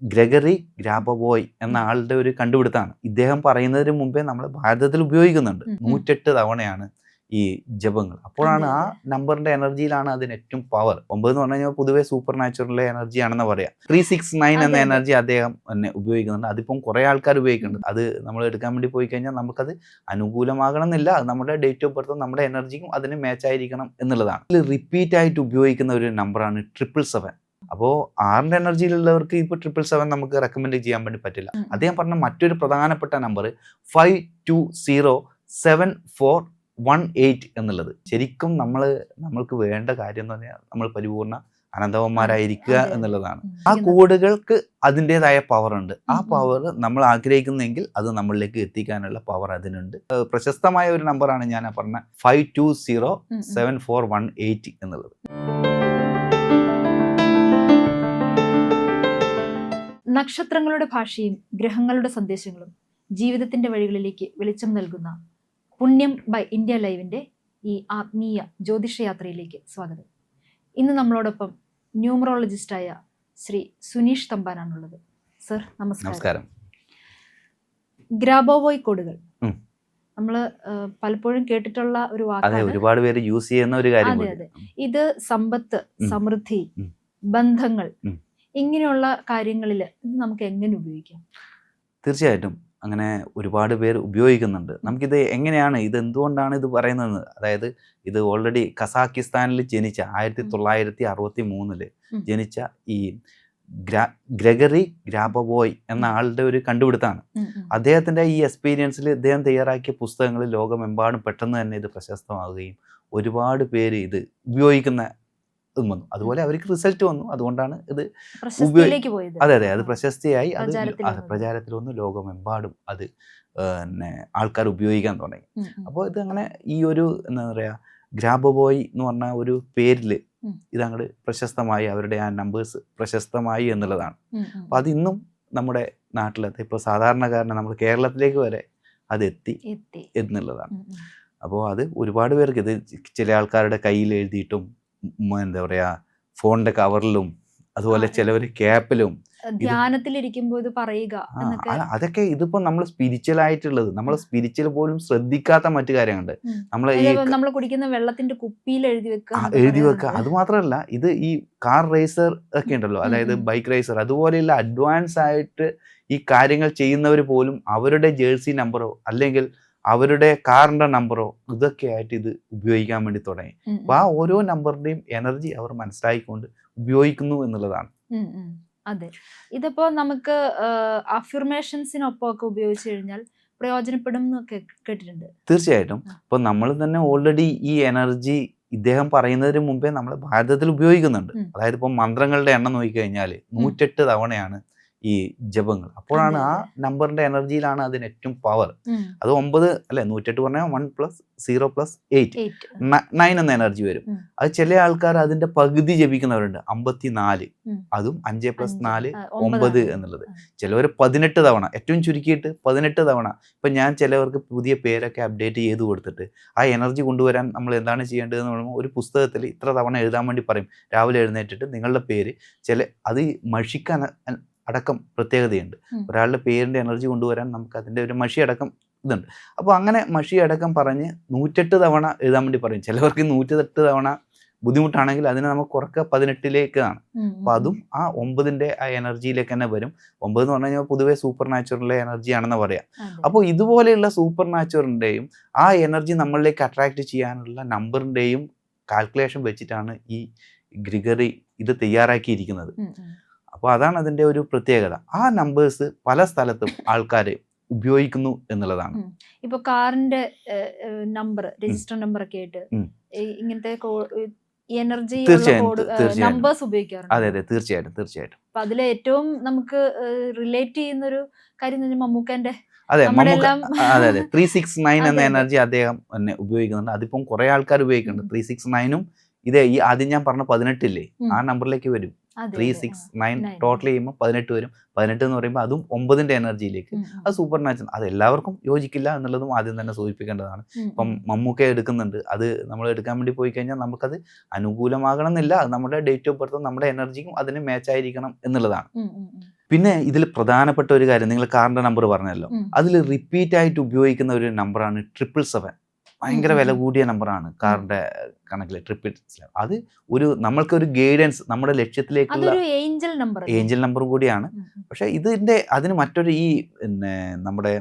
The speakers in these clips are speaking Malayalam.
ഗ്രെഗറി ഗ്രാബവോയ് എന്ന ആളുടെ ഒരു കണ്ടുപിടുത്തമാണ്. ഇദ്ദേഹം പറയുന്നതിന് മുമ്പേ നമ്മൾ ഭാരതത്തിൽ ഉപയോഗിക്കുന്നുണ്ട്. 108 തവണയാണ് ഈ ജപങ്ങൾ. അപ്പോഴാണ് ആ നമ്പറിന്റെ എനർജിയിലാണ് അതിന് ഏറ്റവും പവർ. 9 എന്ന് പറഞ്ഞു കഴിഞ്ഞാൽ പൊതുവെ സൂപ്പർ നാച്ചുറൽ എനർജി ആണെന്ന് പറയാം. 369 എന്ന എനർജി അദ്ദേഹം തന്നെ ഉപയോഗിക്കുന്നുണ്ട്. അതിപ്പം കുറെ ആൾക്കാർ ഉപയോഗിക്കുന്നുണ്ട്. അത് നമ്മൾ എടുക്കാൻ വേണ്ടി പോയി കഴിഞ്ഞാൽ നമുക്കത് അനുകൂലമാകണം എന്നില്ല. അത് നമ്മുടെ ഡേറ്റ് ഓഫ് ബർത്തും നമ്മുടെ എനർജിക്കും അതിന് മാച്ച് ആയിരിക്കണം എന്നുള്ളതാണ്. ഇതിൽ റിപ്പീറ്റ് ആയിട്ട് ഉപയോഗിക്കുന്ന ഒരു നമ്പറാണ് 777. അപ്പോൾ 6ന്റെ എനർജിയിലുള്ളവർക്ക് ഇപ്പോൾ 777 നമുക്ക് റെക്കമെൻഡ് ചെയ്യാൻ വേണ്ടി പറ്റില്ല. അദ്ദേഹം പറഞ്ഞ മറ്റൊരു പ്രധാനപ്പെട്ട നമ്പർ 520748 എന്നുള്ളത്. ശരിക്കും നമ്മൾക്ക് വേണ്ട കാര്യം എന്ന് പറഞ്ഞാൽ നമ്മൾ പരിപൂർണ്ണ അനന്തവന്മാരായിരിക്കുക എന്നുള്ളതാണ്. ആ കോഡുകൾക്ക് അതിൻ്റെതായ പവർ ഉണ്ട്. ആ പവർ നമ്മൾ ആഗ്രഹിക്കുന്നെങ്കിൽ അത് നമ്മളിലേക്ക് എത്തിക്കാനുള്ള പവർ അതിനുണ്ട്. പ്രശസ്തമായ ഒരു നമ്പറാണ് ഞാൻ പറഞ്ഞ 520748 എന്നുള്ളത്. നക്ഷത്രങ്ങളുടെ ഭാഷയും ഗ്രഹങ്ങളുടെ സന്ദേശങ്ങളും ജീവിതത്തിന്റെ വഴികളിലേക്ക് വെളിച്ചം നൽകുന്ന പുണ്യം ബൈ ഇന്ത്യ ലൈവിന്റെ ഈ ആത്മീയ ജ്യോതിഷയാത്രയിലേക്ക് സ്വാഗതം. ഇന്ന് നമ്മളോടൊപ്പം ന്യൂമറോളജിസ്റ്റായ ശ്രീ സുനീഷ് തമ്പാനാണുള്ളത്. സർ നമസ്കാരം. ഗ്രാബോവോയ് കോഡുകൾ നമ്മൾ പലപ്പോഴും കേട്ടിട്ടുള്ള ഒരു വാക്കാണ്. ഒരുപാട് പേര് യൂസ് ചെയ്യുന്ന ഒരു കാര്യം. അതെ. ഇത് സമ്പത്ത്, സമൃദ്ധി, ബന്ധങ്ങൾ, ഇങ്ങനെയുള്ള കാര്യങ്ങളിൽ ഇത് നമുക്ക് എങ്ങനെ ഉപയോഗിക്കാം? തീർച്ചയായിട്ടും അങ്ങനെ ഒരുപാട് പേര് ഉപയോഗിക്കുന്നുണ്ട്. നമുക്കിത് എങ്ങനെയാണ്, ഇത് എന്തുകൊണ്ടാണ് ഇത് പറയുന്നത്? അതായത് ഇത് ഓൾറെഡി കസാക്കിസ്ഥാനിൽ ജനിച്ച 1963 ജനിച്ച ഈ ഗ്രെഗറി ഗ്രാബവോയ് എന്ന ആളുടെ ഒരു കണ്ടുപിടുത്തമാണ്. അദ്ദേഹത്തിന്റെ ഈ എക്സ്പീരിയൻസിൽ അദ്ദേഹം തയ്യാറാക്കിയ പുസ്തകങ്ങൾ ലോകമെമ്പാടും പെട്ടെന്ന് തന്നെ ഇത് പ്രശസ്തമാവുകയും ഒരുപാട് പേര് ഇത് ഉപയോഗിക്കുന്ന വന്നു. അതുപോലെ അവർക്ക് റിസൾട്ട് വന്നു. അതുകൊണ്ടാണ് ഇത് അതെ അത് പ്രശസ്തിയായി, അത് പ്രചാരത്തിൽ വന്നു. ലോകമെമ്പാടും അത് ആൾക്കാർ ഉപയോഗിക്കാൻ തുടങ്ങി. അപ്പോൾ ഇത് അങ്ങനെ ഈ ഒരു എന്താ പറയാ ഗ്രാബവോയ് എന്ന് പറഞ്ഞ ഒരു പേരിൽ ഇതങ്ങോട്ട് പ്രശസ്തമായി, അവരുടെ ആ നമ്പേഴ്സ് പ്രശസ്തമായി എന്നുള്ളതാണ്. അപ്പൊ അത് ഇന്നും നമ്മുടെ നാട്ടിലെത്തി, ഇപ്പോൾ സാധാരണക്കാരനെ നമ്മൾ കേരളത്തിലേക്ക് വരെ അത് എത്തി എന്നുള്ളതാണ്. അപ്പോൾ അത് ഒരുപാട് പേർക്ക് ഇത് ചില ആൾക്കാരുടെ കയ്യിൽ എഴുതിയിട്ടും എന്താ പറയാ ഫോണിന്റെ കവറിലും അതുപോലെ ചിലവർ ക്യാപ്പിലും ധ്യാനത്തിലിരിക്കുമ്പോൾ ഇത് പറയുക. അതൊക്കെ ഇതിപ്പോ നമ്മൾ സ്പിരിച്വൽ ആയിട്ടുള്ളത്, നമ്മൾ സ്പിരിച്വൽ പോലും ശ്രദ്ധിക്കാത്ത മറ്റു കാര്യങ്ങളുണ്ട്. നമ്മൾ കുടിക്കുന്ന വെള്ളത്തിന്റെ കുപ്പിയിൽ എഴുതി വെക്കുക. അത് മാത്രമല്ല, ഇത് ഈ കാർ റേസർ ഒക്കെ ഉണ്ടല്ലോ, അതായത് ബൈക്ക് റേസർ, അതുപോലെയുള്ള അഡ്വാൻസ് ആയിട്ട് ഈ കാര്യങ്ങൾ ചെയ്യുന്നവർ പോലും അവരുടെ ജേഴ്സി നമ്പറോ അല്ലെങ്കിൽ അവരുടെ കാറിന്റെ നമ്പറോ ഇതൊക്കെ ആയിട്ട് ഇത് ഉപയോഗിക്കാൻ വേണ്ടി തുടങ്ങി. അപ്പൊ ആ ഓരോ നമ്പറിന്റെയും എനർജി അവർ മനസ്സിലാക്കിക്കൊണ്ട് ഉപയോഗിക്കുന്നു എന്നുള്ളതാണ്. അതെ, ഇതിപ്പോ നമുക്ക് അഫർമേഷൻസിനൊപ്പം ഒക്കെ ഉപയോഗിച്ചു കഴിഞ്ഞാൽ പ്രയോജനപ്പെടും എന്നൊക്കെ കേട്ടിട്ടുണ്ട്. തീർച്ചയായിട്ടും. ഇപ്പൊ നമ്മൾ തന്നെ ഓൾറെഡി ഈ എനർജി ഇദ്ദേഹം പറയുന്നതിന് മുമ്പേ നമ്മൾ ഭാരതത്തിൽ ഉപയോഗിക്കുന്നുണ്ട്. അതായത് ഇപ്പൊ മന്ത്രങ്ങളുടെ എണ്ണം നോക്കിക്കഴിഞ്ഞാൽ 108 തവണയാണ് ഈ ജപങ്ങൾ. അപ്പോഴാണ് ആ നമ്പറിന്റെ എനർജിയിലാണ് അതിന് ഏറ്റവും പവർ. അത് 9 അല്ലെ, 108 പറഞ്ഞാൽ 1+0+8 9 എന്ന എനർജി വരും. അത് ചില ആൾക്കാർ അതിന്റെ പകുതി ജപിക്കുന്നവരുണ്ട്, 54. അതും 5+4 9 എന്നുള്ളത്. ചിലവർ 18 തവണ, ഏറ്റവും ചുരുക്കിയിട്ട് 18 തവണ. ഇപ്പൊ ഞാൻ ചിലവർക്ക് പുതിയ പേരൊക്കെ അപ്ഡേറ്റ് ചെയ്ത് കൊടുത്തിട്ട് ആ എനർജി കൊണ്ടുവരാൻ നമ്മൾ എന്താണ് ചെയ്യേണ്ടതെന്ന് പറയുമ്പോൾ ഒരു പുസ്തകത്തിൽ ഇത്ര തവണ എഴുതാൻ വേണ്ടി പറയും. രാവിലെ എഴുന്നേറ്റിട്ട് നിങ്ങളുടെ പേര് അത് മഷിക്കാൻ അടക്കം പ്രത്യേകതയുണ്ട്. ഒരാളുടെ പേരിന്റെ എനർജി കൊണ്ടുവരാൻ നമുക്ക് അതിന്റെ ഒരു മഷി അടക്കം ഇതുണ്ട്. അപ്പോൾ അങ്ങനെ മഷി അടക്കം പറഞ്ഞ് 108 തവണ എഴുതാൻ വേണ്ടി പറയും. ചിലവർക്ക് 108 തവണ ബുദ്ധിമുട്ടാണെങ്കിൽ അതിനെ നമുക്ക് കുറക്കുക 18ലേക്കാണ്. അപ്പൊ അതും ആ 9ന്റെ ആ എനർജിയിലേക്ക് തന്നെ വരും. 9 എന്ന് പറഞ്ഞു കഴിഞ്ഞാൽ പൊതുവെ സൂപ്പർ നാച്ചുറൽ എനർജി ആണെന്ന് പറയാം. അപ്പോൾ ഇതുപോലെയുള്ള സൂപ്പർ നാച്ചുറലിന്റെയും ആ എനർജി നമ്മളിലേക്ക് അട്രാക്ട് ചെയ്യാനുള്ള നമ്പറിന്റെയും കാൽക്കുലേഷൻ വെച്ചിട്ടാണ് ഈ ഗ്രിഗറി ഇത് തയ്യാറാക്കിയിരിക്കുന്നത്. അപ്പോൾ അതാണ് അതിന്റെ ഒരു പ്രത്യേകത. ആ നമ്പേഴ്സ് പല സ്ഥലത്തും ആൾക്കാർ ഉപയോഗിക്കുന്നു എന്നുള്ളതാണ്. ഇപ്പൊ കാറിന്റെ നമ്പർ, രജിസ്റ്റർ നമ്പർ ഒക്കെ ആയിട്ട് ഇങ്ങനത്തെ എനർജി നമ്പേഴ്സ് ഉപയോഗിക്കാറുണ്ട്. അതെ തീർച്ചയായിട്ടും. അപ്പൊ അതിൽ ഏറ്റവും നമുക്ക് റിലേറ്റ് ചെയ്യുന്ന ഒരു കാര്യം മമ്മൂക്കന്റെ 369 എന്ന എനർജി അദ്ദേഹം തന്നെ ഉപയോഗിക്കുന്നുണ്ട്. അതിപ്പം കുറെ ആൾക്കാർ ഉപയോഗിക്കുന്നുണ്ട്. 369ഉം ഇതേ ഈ ആദ്യം ഞാൻ പറഞ്ഞ 18 ഇല്ലേ, ആ നമ്പറിലേക്ക് വരും. അതെ, 3, അതെ. 6, 9 9. ടോട്ടൽ ചെയ്യുമ്പോൾ 18 വരും. 18 എന്ന് പറയുമ്പോൾ അതും 9ന്റെ എനർജിയിലേക്ക്. അത് സൂപ്പർ നാച്ചുറൽ. അത് എല്ലാവർക്കും യോജിക്കില്ല എന്നുള്ളതും ആദ്യം തന്നെ സൂചിപ്പിക്കേണ്ടതാണ്. ഇപ്പം മമ്മൂക്ക എടുക്കുന്നുണ്ട്, അത് നമ്മൾ എടുക്കാൻ വേണ്ടി പോയി കഴിഞ്ഞാൽ നമുക്കത് അനുകൂലമാകണം എന്നില്ല. അത് നമ്മുടെ ഡേറ്റ് ഓഫ് ബർത്തും നമ്മുടെ എനർജിയും അതിന് മാച്ച് ആയിരിക്കണം എന്നുള്ളതാണ്. പിന്നെ ഇതിൽ പ്രധാനപ്പെട്ട ഒരു കാര്യം, നിങ്ങൾ കാറിന്റെ നമ്പർ പറഞ്ഞല്ലോ, അതിൽ റിപ്പീറ്റ് ആയിട്ട് ഉപയോഗിക്കുന്ന ഒരു നമ്പറാണ് 777. ഭയങ്കര വില കൂടിയ നമ്പറാണ് കാറിന്റെ കണക്കിൽ 777. അത് നമ്മൾക്കൊരു ഗൈഡൻസ്, നമ്മുടെ ലക്ഷ്യത്തിലേക്കുള്ള ഏഞ്ചൽ നമ്പറും കൂടിയാണ്. പക്ഷെ അതിന് മറ്റൊരു പിന്നെ നമ്മുടെ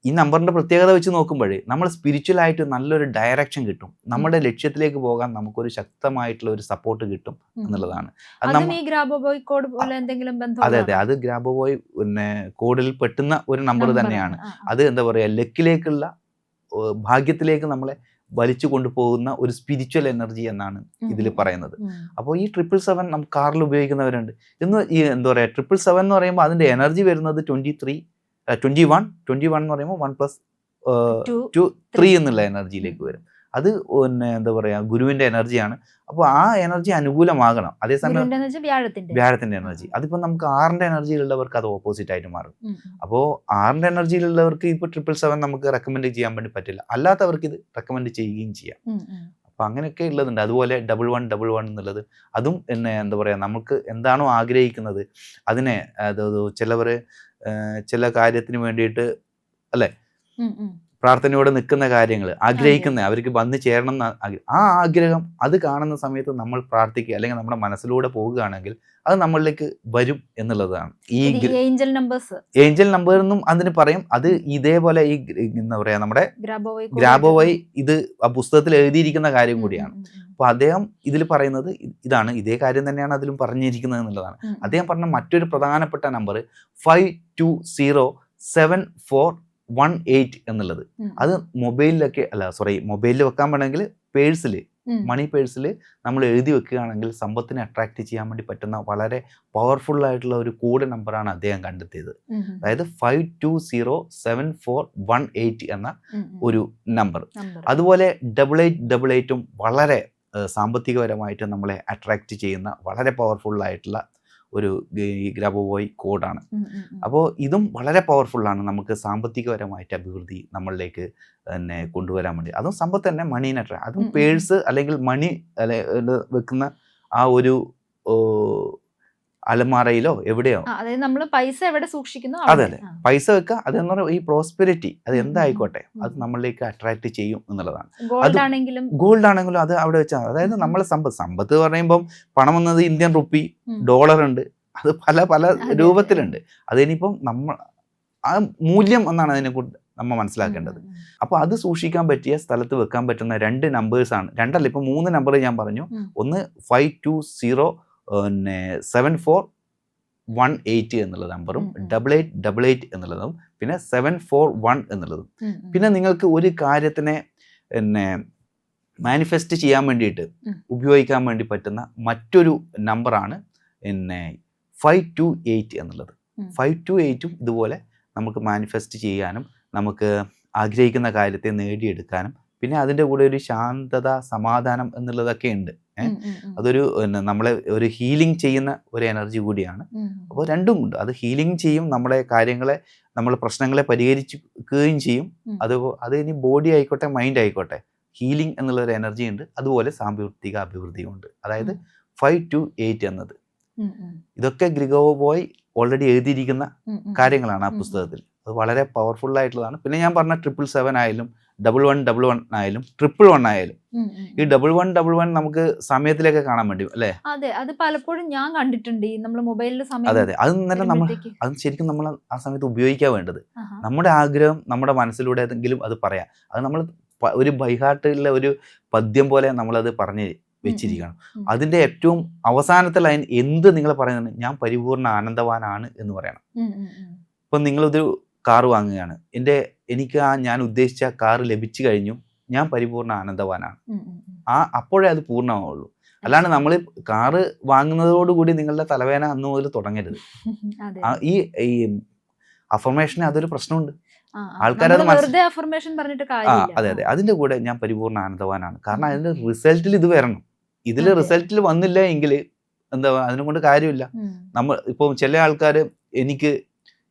ഈ നമ്പറിന്റെ പ്രത്യേകത വെച്ച് നോക്കുമ്പോഴേ നമ്മൾ സ്പിരിച്വൽ ആയിട്ട് നല്ലൊരു ഡയറക്ഷൻ കിട്ടും. നമ്മുടെ ലക്ഷ്യത്തിലേക്ക് പോകാൻ നമുക്കൊരു ശക്തമായിട്ടുള്ള ഒരു സപ്പോർട്ട് കിട്ടും എന്നുള്ളതാണ്. അതെ അതെ, അത് ഗ്രാബോബോയ് പിന്നെ കോഡിൽ പെട്ടുന്ന ഒരു നമ്പർ തന്നെയാണ്. അത് എന്താ പറയാ, ലക്കിലേക്കുള്ള ഭാഗ്യത്തിലേക്ക് നമ്മളെ വലിച്ചു കൊണ്ടുപോകുന്ന ഒരു സ്പിരിച്വൽ എനർജി എന്നാണ് ഇതിൽ പറയുന്നത്. അപ്പോൾ ഈ 777 നമുക്ക് കാറിൽ ഉപയോഗിക്കുന്നവരുണ്ട്. എന്താ പറയാ, 777 എന്ന് പറയുമ്പോൾ അതിന്റെ എനർജി വരുന്നത് 21 എന്ന് പറയുമ്പോൾ 1+2 എന്നുള്ള എനർജിയിലേക്ക് വരും. അത് പിന്നെ എന്താ പറയാ, ഗുരുവിന്റെ എനർജിയാണ്. അപ്പോൾ ആ എനർജി അനുകൂലമാകണം. അതേസമയം വ്യാഴത്തിന്റെ എനർജി, അതിപ്പോ നമുക്ക് 6ന്റെ എനർജിയിലുള്ളവർക്ക് അത് ഓപ്പോസിറ്റ് ആയിട്ട് മാറും. അപ്പോൾ 6ന്റെ എനർജിയിലുള്ളവർക്ക് ഇപ്പൊ 777 നമുക്ക് റെക്കമെൻഡ് ചെയ്യാൻ വേണ്ടി പറ്റില്ല, അല്ലാത്തവർക്ക് ഇത് റെക്കമെൻഡ് ചെയ്യുകയും ചെയ്യാം. അപ്പൊ അങ്ങനെയൊക്കെ ഉള്ളതുണ്ട്. അതുപോലെ 1111 എന്നുള്ളത്, അതും എന്താ പറയാ, നമുക്ക് എന്താണോ ആഗ്രഹിക്കുന്നത് അതിനെ, ചിലവര് ചില കാര്യത്തിന് വേണ്ടിയിട്ട് അല്ലെ പ്രാർത്ഥനയോടെ നിൽക്കുന്ന കാര്യങ്ങൾ ആഗ്രഹിക്കുന്ന, അവർക്ക് വന്നു ചേരണം എന്ന് ആ ആഗ്രഹം അത് കാണുന്ന സമയത്ത് നമ്മൾ പ്രാർത്ഥിക്കുക, അല്ലെങ്കിൽ നമ്മുടെ മനസ്സിലൂടെ പോവുകയാണെങ്കിൽ അത് നമ്മളിലേക്ക് വരും എന്നുള്ളതാണ്. ഈ ഏഞ്ചൽ നമ്പർ എന്നും അതിന് പറയും. അത് ഇതേപോലെ ഈ എന്താ പറയാ, നമ്മുടെ ഗ്രാബോവോയ് ഇത് ആ പുസ്തകത്തിൽ എഴുതിയിരിക്കുന്ന കാര്യം കൂടിയാണ്. അപ്പൊ അദ്ദേഹം ഇതിൽ പറയുന്നത് ഇതാണ്, ഇതേ കാര്യം തന്നെയാണ് അതിലും പറഞ്ഞിരിക്കുന്നത് എന്നുള്ളതാണ്. അദ്ദേഹം പറഞ്ഞ മറ്റൊരു പ്രധാനപ്പെട്ട നമ്പർ 5207418 എന്നുള്ളത്. അത് മൊബൈലിൽ വെക്കാൻ വേണമെങ്കിൽ പേഴ്സിൽ, മണി പേഴ്സിൽ നമ്മൾ എഴുതി വെക്കുകയാണെങ്കിൽ സമ്പത്തിനെ അട്രാക്ട് ചെയ്യാൻ വേണ്ടി പറ്റുന്ന വളരെ പവർഫുൾ ആയിട്ടുള്ള ഒരു കോഡ് നമ്പറാണ് അദ്ദേഹം കണ്ടെത്തിയത്. അതായത് 5207418 എന്ന ഒരു നമ്പർ. അതുപോലെ 8888 വളരെ സാമ്പത്തികപരമായിട്ട് നമ്മളെ അട്രാക്ട് ചെയ്യുന്ന വളരെ പവർഫുൾ ആയിട്ടുള്ള ഒരു ഗ്രാബോവോയ് കോഡാണ്. അപ്പോൾ ഇതും വളരെ പവർഫുള്ളാണ്, നമുക്ക് സാമ്പത്തികപരമായിട്ട് അഭിവൃദ്ധി നമ്മളിലേക്ക് തന്നെ കൊണ്ടുവരാൻ വേണ്ടി. അതും സമ്പത്ത് തന്നെ, മണീനെ അതും പേഴ്സ് അല്ലെങ്കിൽ മണി വെക്കുന്ന ആ ഒരു അലമാറയിലോ എവിടെയോ, നമ്മൾ പൈസ എവിടെ സൂക്ഷിക്കുന്നു, അതെ അതെ, പൈസ വെക്കുക. അതെന്ന് പറഞ്ഞാൽ ഈ പ്രോസ്പെരിറ്റി, അത് എന്തായിക്കോട്ടെ, അത് നമ്മളിലേക്ക് അട്രാക്ട് ചെയ്യും എന്നുള്ളതാണ്. ഗോൾഡ് ആണെങ്കിലും അത് അവിടെ വെച്ചാൽ, അതായത് നമ്മളെ സമ്പത്ത് പറയുമ്പം പണം എന്നത് ഇന്ത്യൻ റുപ്പി, ഡോളർ ഉണ്ട്, അത് പല പല രൂപത്തിലുണ്ട്. അതിനിപ്പം ആ മൂല്യം എന്നാണ് അതിനെക്കുറിച്ച് നമ്മൾ മനസ്സിലാക്കേണ്ടത്. അപ്പോൾ അത് സൂക്ഷിക്കാൻ പറ്റിയ സ്ഥലത്ത് വെക്കാൻ പറ്റുന്ന 2 നമ്പേഴ്സാണ്, 2 അല്ല, ഇപ്പം 3 നമ്പർ ഞാൻ പറഞ്ഞു. ഒന്ന് 5207418 എന്നുള്ള നമ്പറും 8888 എന്നുള്ളതും പിന്നെ 741 എന്നുള്ളതും. പിന്നെ നിങ്ങൾക്ക് ഒരു കാര്യത്തിനെ മാനിഫെസ്റ്റ് ചെയ്യാൻ വേണ്ടിയിട്ട് ഉപയോഗിക്കാൻ വേണ്ടി പറ്റുന്ന മറ്റൊരു നമ്പറാണ് 528 എന്നുള്ളത്. 528ഉം ഇതുപോലെ നമുക്ക് മാനിഫെസ്റ്റ് ചെയ്യാനും നമുക്ക് ആഗ്രഹിക്കുന്ന കാര്യത്തെ നേടിയെടുക്കാനും പിന്നെ അതിൻ്റെ കൂടെ ഒരു ശാന്തത, സമാധാനം എന്നുള്ളതൊക്കെ ഉണ്ട്. അതൊരു നമ്മളെ ഒരു ഹീലിംഗ് ചെയ്യുന്ന ഒരു എനർജി കൂടിയാണ്. അപ്പോൾ രണ്ടും ഉണ്ട്. അത് ഹീലിംഗ് ചെയ്യും, നമ്മുടെ കാര്യങ്ങളെ, നമ്മളെ പ്രശ്നങ്ങളെ പരിഹരിക്കുകയും ചെയ്യും. അത് ഇനി ബോഡി ആയിക്കോട്ടെ മൈൻഡ് ആയിക്കോട്ടെ, ഹീലിംഗ് എന്നുള്ളൊരു എനർജി ഉണ്ട്. അതുപോലെ സാമ്പത്തിക അഭിവൃദ്ധിയും ഉണ്ട്. അതായത് 528 എന്നത് ഇതൊക്കെ ഗ്രിഗോവോയ് ഓൾറെഡി എഴുതിയിരിക്കുന്ന കാര്യങ്ങളാണ് ആ പുസ്തകത്തിൽ. അത് വളരെ പവർഫുൾ ആയിട്ടുള്ളതാണ്. പിന്നെ ഞാൻ പറഞ്ഞ 777 ആയാലും 1111 ആയാലും 111 ആയാലും ഈ 1111 നമുക്ക് സമയത്തിലേക്ക് കാണാൻ വേണ്ടി അല്ലേ? അതെ, അത് പലപ്പോഴും ഞാൻ കണ്ടിട്ടുണ്ട് നമ്മുടെ മൊബൈലിൽ. അതെ അതെ, അത് തന്നെ അത് ശരിക്കും നമ്മൾ ആ സമയത്ത് ഉപയോഗിക്കാൻ വേണ്ടത്. നമ്മുടെ ആഗ്രഹം നമ്മുടെ മനസ്സിലൂടെ ഏതെങ്കിലും അത് പറയാം. അത് നമ്മൾ ഒരു ബൈഹാർട്ടിലെ ഒരു പദ്യം പോലെ നമ്മളത് പറഞ്ഞ് വെച്ചിരിക്കണം. അതിന്റെ ഏറ്റവും അവസാനത്തെ ലൈൻ എന്ത് നിങ്ങൾ പറയുന്നത്, ഞാൻ പരിപൂർണ്ണ ആനന്ദവാനാണ് എന്ന് പറയണം. ഇപ്പം നിങ്ങളൊരു കാറ് വാങ്ങുകയാണ്, എനിക്ക് ഞാൻ ഉദ്ദേശിച്ച കാറ് ലഭിച്ചു കഴിഞ്ഞു, ഞാൻ പരിപൂർണ്ണ ആനന്ദവാനാണ്. അപ്പോഴേ അത് പൂർണ്ണമാവുള്ളൂ. അല്ലാണ്ട് നമ്മൾ കാറ് വാങ്ങുന്നതോടുകൂടി നിങ്ങളുടെ തലവേദന അന്ന് മുതൽ തുടങ്ങരുത്. ഈ അഫർമേഷന് അതൊരു പ്രശ്നമുണ്ട്. ആൾക്കാരത് അതെ അതെ, അതിന്റെ കൂടെ ഞാൻ പരിപൂർണ്ണ ആനന്ദവാനാണ്. കാരണം അതിന്റെ റിസൾട്ടിൽ ഇത് വരണം. ഇതിൽ റിസൾട്ടിൽ വന്നില്ല എങ്കിൽ എന്താ അതിനെ കൊണ്ട് കാര്യമില്ല. നമ്മൾ ഇപ്പോൾ ചില ആൾക്കാർ എനിക്ക്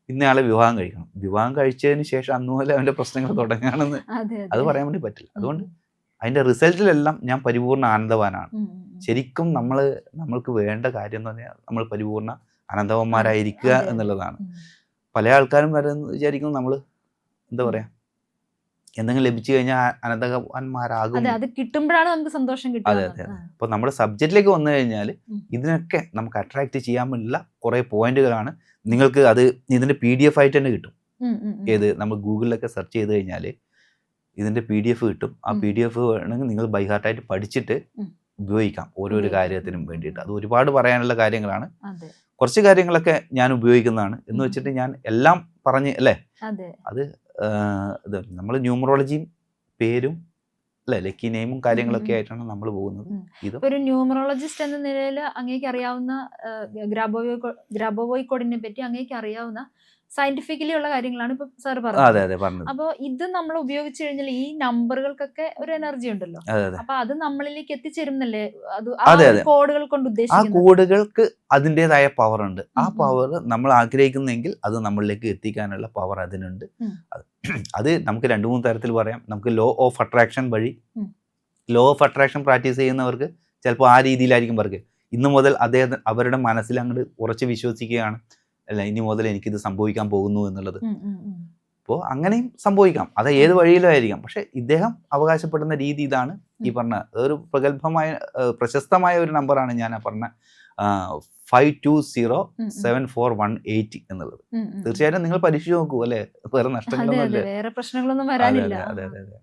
ഇന്നയാളെ വിവാഹം കഴിക്കണം, വിവാഹം കഴിച്ചതിന് ശേഷം അന്ന് മുതൽ അവൻ്റെ പ്രശ്നങ്ങൾ തുടങ്ങുകയാണെന്ന് അത് പറയാൻ വേണ്ടി പറ്റില്ല. അതുകൊണ്ട് അതിൻ്റെ റിസൾട്ടിലെല്ലാം ഞാൻ പരിപൂർണ്ണ ആനന്ദവാനാണ്. ശരിക്കും നമ്മൾക്ക് വേണ്ട കാര്യം എന്ന് പറഞ്ഞാൽ നമ്മൾ പരിപൂർണ്ണ ആനന്ദവന്മാരായിരിക്കുക എന്നുള്ളതാണ്. പല ആൾക്കാരും വിചാരിക്കുന്നു നമ്മൾ എന്താ പറയാ എന്തെങ്കിലും ലഭിച്ചു കഴിഞ്ഞാൽ അനന്തവാന്മാരാകും. അത് കിട്ടുമ്പോഴാണ് നമുക്ക് സന്തോഷം അതെ കിട്ടുന്നത്. അതെ അതെ. അപ്പോൾ നമ്മുടെ സബ്ജക്റ്റിലേക്ക് വന്നു കഴിഞ്ഞാൽ ഇതിനൊക്കെ നമുക്ക് അട്രാക്ട് ചെയ്യാനുള്ള കുറേ പോയിന്റുകളാണ്. നിങ്ങൾക്ക് അത് ഇതിന്റെ PDF ആയിട്ട് തന്നെ കിട്ടും. ഏത് നമ്മൾ ഗൂഗിളിലൊക്കെ സെർച്ച് ചെയ്ത് കഴിഞ്ഞാൽ ഇതിന്റെ PDF കിട്ടും. ആ PDF വേണമെങ്കിൽ നിങ്ങൾ ബൈ ഹാർട്ടായിട്ട് പഠിച്ചിട്ട് ഉപയോഗിക്കാം ഓരോരോ കാര്യത്തിനും വേണ്ടിയിട്ട്. അത് ഒരുപാട് പറയാനുള്ള കാര്യങ്ങളാണ്. കുറച്ച് കാര്യങ്ങളൊക്കെ ഞാൻ ഉപയോഗിക്കുന്നതാണ് എന്ന് വെച്ചിട്ട് ഞാൻ എല്ലാം പറഞ്ഞ് അല്ലേ, അത് ഇത് നമ്മൾ ന്യൂമറോളജിയും പേരും അല്ലെ ലക്കി നെയിമും കാര്യങ്ങളൊക്കെ ആയിട്ടാണ് നമ്മൾ പോകുന്നത്. ഇത് ഒരു ന്യൂമറോളജിസ്റ്റ് എന്ന നിലയിൽ അങ്ങേക്ക് അറിയാവുന്ന ഗ്രാബോവോയ് കോഡിനെ പറ്റി അങ്ങേക്ക് അറിയാവുന്ന സയന്റിഫിക്കലി ഉള്ള കാര്യങ്ങളാണ് ഇപ്പൊ സാർ പറഞ്ഞത്. അപ്പൊ ഇത് നമ്മൾ ഉപയോഗിച്ചു കഴിഞ്ഞാൽ ഈ നമ്പറുകൾക്കൊക്കെ ഒരു എനർജി ഉണ്ടല്ലോ, അപ്പൊ അത് നമ്മളിലേക്ക് എത്തിച്ചേരുന്നല്ലേ കോഡുകൾ കൊണ്ട് ആ ഉദ്ദേശിക്കുന്നത്? കോഡുകൾക്ക് അതിൻ്റെതായ പവർ ഉണ്ട്. ആ പവർ നമ്മൾ ആഗ്രഹിക്കുന്നെങ്കിൽ അത് നമ്മളിലേക്ക് എത്തിക്കാനുള്ള പവർ അതിനുണ്ട്. അത് നമുക്ക് 2-3 തരത്തിൽ പറയാം. നമുക്ക് ലോ ഓഫ് അട്രാക്ഷൻ വഴി, ലോ ഓഫ് അട്രാക്ഷൻ പ്രാക്ടീസ് ചെയ്യുന്നവർക്ക് ചിലപ്പോൾ ആ രീതിയിലായിരിക്കും പറയുക. ഇന്നു മുതൽ അവരുടെ മനസ്സിൽ അങ്ങോട്ട് ഉറച്ച് വിശ്വസിക്കുകയാണ്, അല്ല ഇനി മുതൽ എനിക്കിത് സംഭവിക്കാൻ പോകുന്നു എന്നുള്ളത്. അപ്പോൾ അങ്ങനെയും സംഭവിക്കാം, അത് ഏത് വഴിയിലും ആയിരിക്കാം. പക്ഷെ ഇദ്ദേഹം അവകാശപ്പെടുന്ന രീതി ഇതാണ്. ഈ പറഞ്ഞ ഒരു പ്രഗത്ഭമായ പ്രശസ്തമായ ഒരു നമ്പറാണ് ഞാൻ പറഞ്ഞ 52074180 എന്നുള്ളത്. തീർച്ചയായിട്ടും നിങ്ങൾ പരീക്ഷിച്ച് നോക്കൂ അല്ലെ, വേറെ നഷ്ടങ്ങളൊന്നും വേറെ പ്രശ്നങ്ങളൊന്നും വരാനില്ല. അതെ അതെ അതെ.